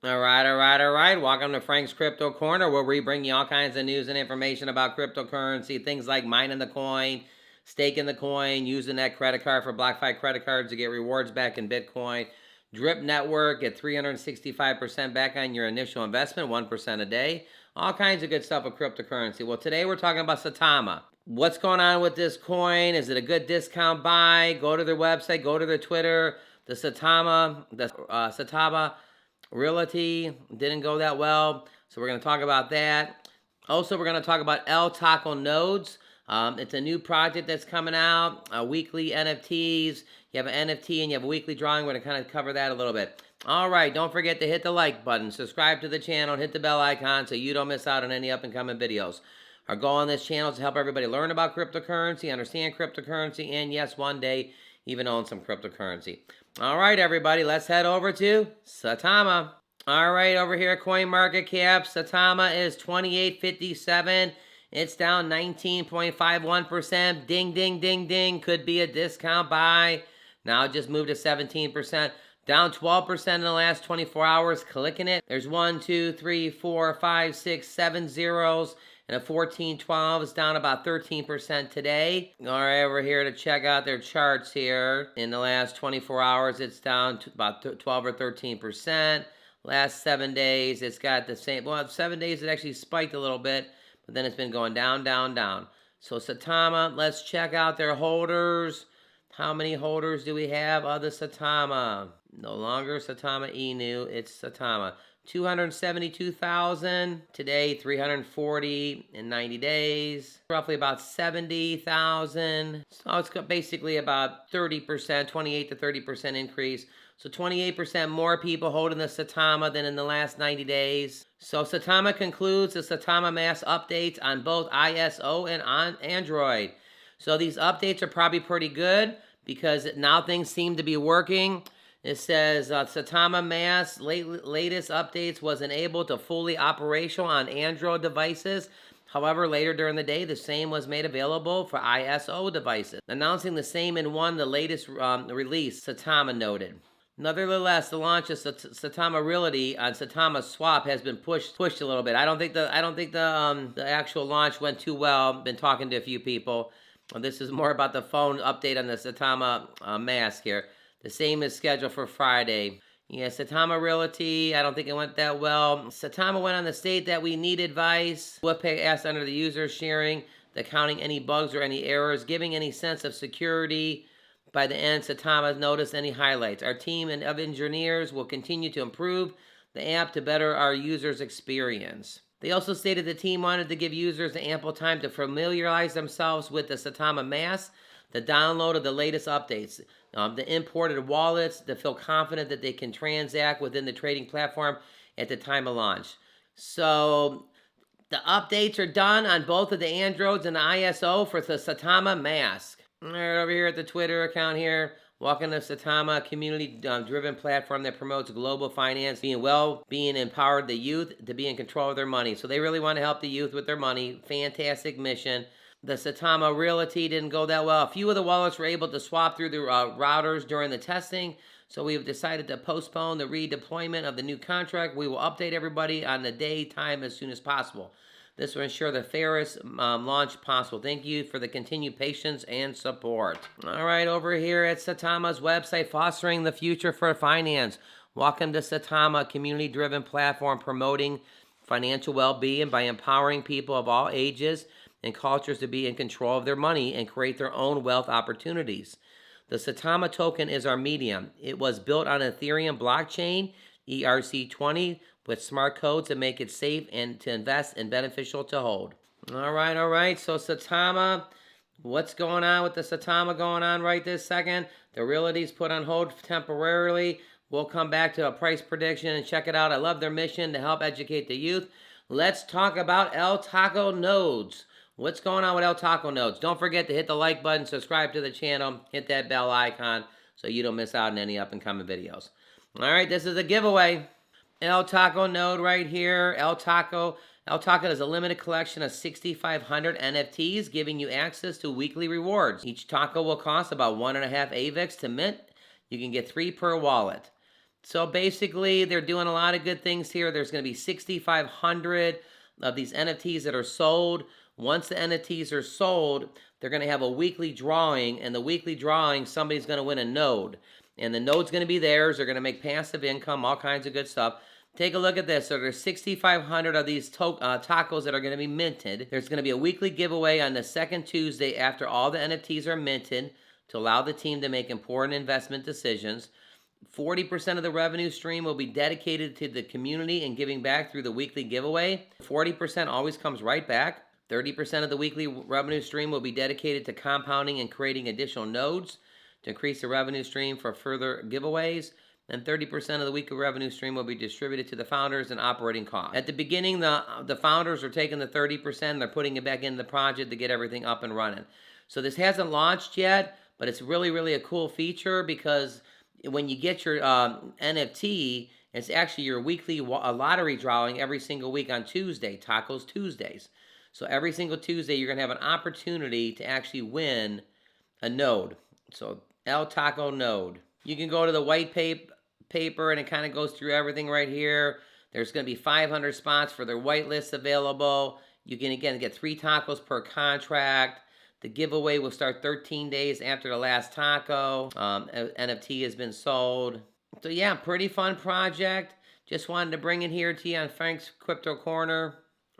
All right, all right, all right. Welcome to Frank's Crypto Corner, where we bring you all kinds of news and information about cryptocurrency, things like mining the coin, staking the coin, using that credit card for BlockFi credit cards to get rewards back in Bitcoin. Drip Network at 365% back on your initial investment, 1% a day. All kinds of good stuff with cryptocurrency. Well, today we're talking about Saitama. What's going on with this coin? Is it a good discount buy? Go to their website, go to their Twitter. The Saitama Realty didn't go that well, so we're going to talk about that. Also, we're going to talk about El Taco Nodes. It's a new project that's coming out, weekly NFTs. You have an NFT and you have a weekly drawing. We're going to kind of cover that a little bit. All right, don't forget to hit the like button, subscribe to the channel, and hit the bell icon so you don't miss out on any up-and-coming videos. Our goal on this channel is to help everybody learn about cryptocurrency, understand cryptocurrency, and yes, one day even own some cryptocurrency. All right, everybody, let's head over to Saitama. All right, over here, CoinMarketCap, Saitama is 28.57. It's down 19.51%. Ding, ding, ding, ding. Could be a discount buy. Now it just moved to 17%. Down 12% in the last 24 hours. Clicking it. There's 1, 2, 3, 4, 5, 6, 7 zeros. And a 14.12 is down about 13% today. All right, over here to check out their charts here. In the last 24 hours, it's down to about 12 or 13%. Last 7 days, it's got the same. Well, 7 days, it actually spiked a little bit, but then it's been going down, down, down. So Saitama, let's check out their holders. How many holders do we have of the Saitama? No longer Saitama Inu, it's Saitama. 272,000 today, 340 in 90 days, roughly about 70,000. So it's basically about 30%, 28 to 30% increase. So 28% more people holding the Saitama than in the last 90 days. So Saitama concludes the SaitamaMask updates on both ISO and on Android. So these updates are probably pretty good because now things seem to be working. It says SaitamaMask latest updates was enabled to fully operational on Android devices. However, later during the day, the same was made available for ISO devices. Announcing the same in the latest release, Saitama noted. Nevertheless, the launch of Saitama Realty on Saitama Swap has been pushed a little bit. I don't think the actual launch went too well. Been talking to a few people. This is more about the phone update on the Saitama Mask here. The same is scheduled for Friday. Yeah, Saitama Realty, I don't think it went that well. Saitama went on to state that we need advice. Webpage asked under the user sharing, the counting any bugs or any errors, giving any sense of security. By the end, Saitama noticed any highlights. Our team of engineers will continue to improve the app to better our users' experience. They also stated the team wanted to give users ample time to familiarize themselves with the SaitamaMask, the download of the latest updates, the imported wallets, to feel confident that they can transact within the trading platform at the time of launch. So the updates are done on both of the Androids and the ISO for the SaitamaMask. All right, over here at the Twitter account here, welcome to Saitama, community-driven platform that promotes global finance, being empowered the youth to be in control of their money. So they really want to help the youth with their money. Fantastic mission. The Saitama Realty didn't go that well. A few of the wallets were able to swap through the routers during the testing, so we've decided to postpone the redeployment of the new contract. We will update everybody on the day, time as soon as possible. This will ensure the fairest launch possible. Thank you for the continued patience and support. All right, over here at Saitama's website, Fostering the Future for Finance. Welcome to Saitama, community-driven platform promoting financial well-being by empowering people of all ages and cultures to be in control of their money and create their own wealth opportunities. The Saitama token is our medium. It was built on Ethereum blockchain, ERC20, with smart codes to make it safe and to invest and beneficial to hold. All right. So Saitama, what's going on with the Saitama going on right this second? The Realty's put on hold temporarily. We'll come back to a price prediction and check it out. I love their mission to help educate the youth. Let's talk about El Taco Nodes. What's going on with El Taco Nodes? Don't forget to hit the like button, subscribe to the channel, hit that bell icon so you don't miss out on any up-and-coming videos. All right, this is a giveaway. El Taco Node right here. El Taco is a limited collection of 6,500 NFTs giving you access to weekly rewards. Each taco will cost about 1.5 AVIX to mint. You can get 3 per wallet. So basically, they're doing a lot of good things here. There's going to be 6,500 of these NFTs that are sold. Once the NFTs are sold, they're going to have a weekly drawing, and the weekly drawing, somebody's going to win a node. And the node's going to be theirs. They're going to make passive income, all kinds of good stuff. Take a look at this. So there's 6,500 of these tacos that are going to be minted. There's going to be a weekly giveaway on the second Tuesday after all the NFTs are minted to allow the team to make important investment decisions. 40% of the revenue stream will be dedicated to the community and giving back through the weekly giveaway. 40% always comes right back. 30% of the weekly revenue stream will be dedicated to compounding and creating additional nodes to increase the revenue stream for further giveaways. And 30% of the weekly revenue stream will be distributed to the founders and operating costs. At the beginning, the founders are taking the 30%, they're putting it back into the project to get everything up and running. So this hasn't launched yet, but it's really, really a cool feature because when you get your NFT, it's actually your weekly lottery drawing every single week on Tuesday, Tacos Tuesdays. So every single Tuesday, you're going to have an opportunity to actually win a node. So El Taco node. You can go to the white paper and it kind of goes through everything right here. There's going to be 500 spots for their whitelist available. You can, again, get 3 tacos per contract. The giveaway will start 13 days after the last taco. NFT has been sold. So yeah, pretty fun project. Just wanted to bring it here to you on Frank's Crypto Corner.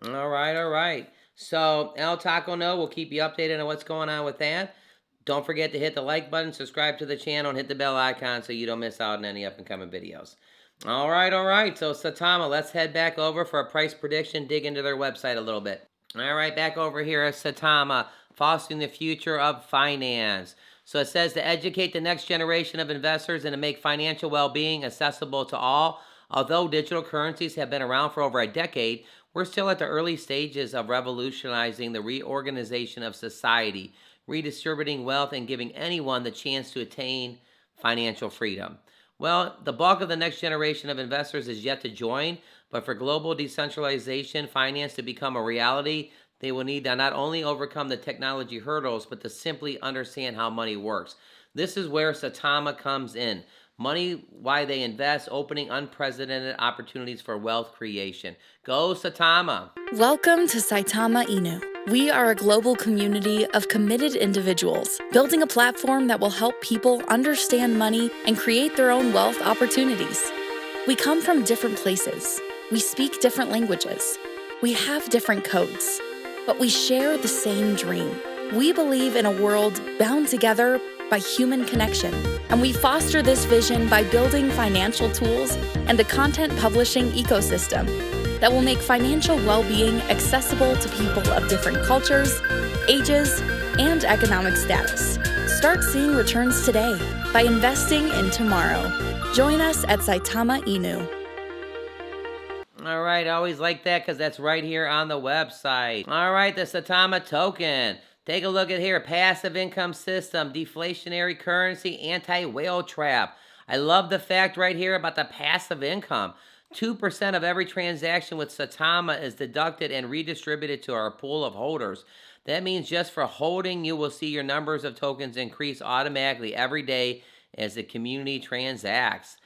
All right. So El Taco No, we'll keep you updated on what's going on with that. Don't forget to hit the like button, subscribe to the channel, and hit the bell icon so you don't miss out on any up-and-coming videos. All right. So Saitama, let's head back over for a price prediction, dig into their website a little bit. All right, back over here at Saitama, fostering the future of finance. So it says to educate the next generation of investors and to make financial well-being accessible to all. Although digital currencies have been around for over a decade, we're still at the early stages of revolutionizing the reorganization of society, redistributing wealth, and giving anyone the chance to attain financial freedom. Well, the bulk of the next generation of investors is yet to join, but for global decentralization finance to become a reality, they will need to not only overcome the technology hurdles, but to simply understand how money works. This is where Saitama comes in. Money, why they invest, opening unprecedented opportunities for wealth creation. Go Saitama! Welcome to Saitama Inu. We are a global community of committed individuals, building a platform that will help people understand money and create their own wealth opportunities. We come from different places. We speak different languages. We have different codes, but we share the same dream. We believe in a world bound together by human connection, and we foster this vision by building financial tools and a content publishing ecosystem that will make financial well-being accessible to people of different cultures, ages, and economic status. Start seeing returns today by investing in tomorrow. Join us at Saitama Inu. All right, I always like that because that's right here on the website. All right, the Saitama token. Take a look at here. Passive income system, deflationary currency, anti-whale trap. I love the fact right here about the passive income. 2% of every transaction with Saitama is deducted and redistributed to our pool of holders. That means just for holding, you will see your numbers of tokens increase automatically every day as the community transacts.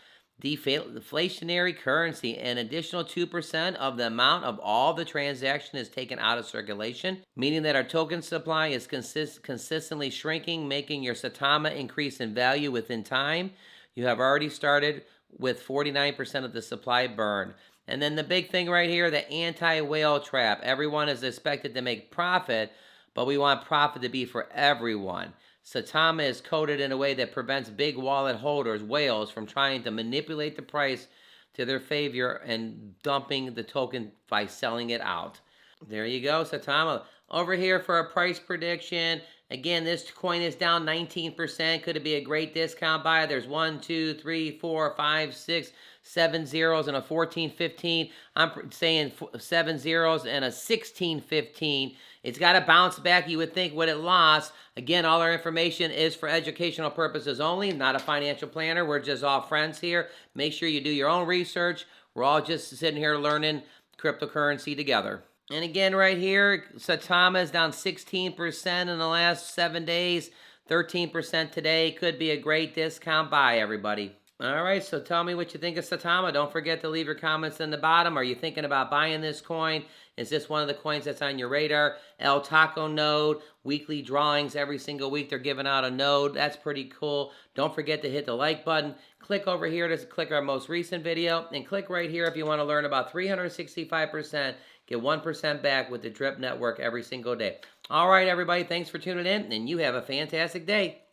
Deflationary currency, an additional 2% of the amount of all the transaction is taken out of circulation, meaning that our token supply is consistently shrinking, making your Saitama increase in value within time. You have already started with 49% of the supply burned. And then the big thing right here, the anti-whale trap. Everyone is expected to make profit, but we want profit to be for everyone. Saitama is coded in a way that prevents big wallet holders, whales, from trying to manipulate the price to their favor and dumping the token by selling it out. There you go, Saitama. Over here for a price prediction. Again, this coin is down 19%. Could it be a great discount buy? There's 1, 2, 3, 4, 5, 6, 7 zeros and a 14.15. I'm saying 7 zeros and a 16.15. It's got to bounce back, you would think, when it lost. Again, all our information is for educational purposes only, not a financial planner. We're just all friends here. Make sure you do your own research. We're all just sitting here learning cryptocurrency together. And again, right here, Saitama is down 16% in the last 7 days, 13% today. Could be a great discount buy, everybody. All right, so tell me what you think of Saitama. Don't forget to leave your comments in the bottom. Are you thinking about buying this coin? Is this one of the coins that's on your radar? El Taco node, weekly drawings every single week. They're giving out a node. That's pretty cool. Don't forget to hit the like button. Click over here to click our most recent video, and click right here if you want to learn about 365%. Get 1% back with the Drip Network every single day. All right, everybody, thanks for tuning in, and you have a fantastic day.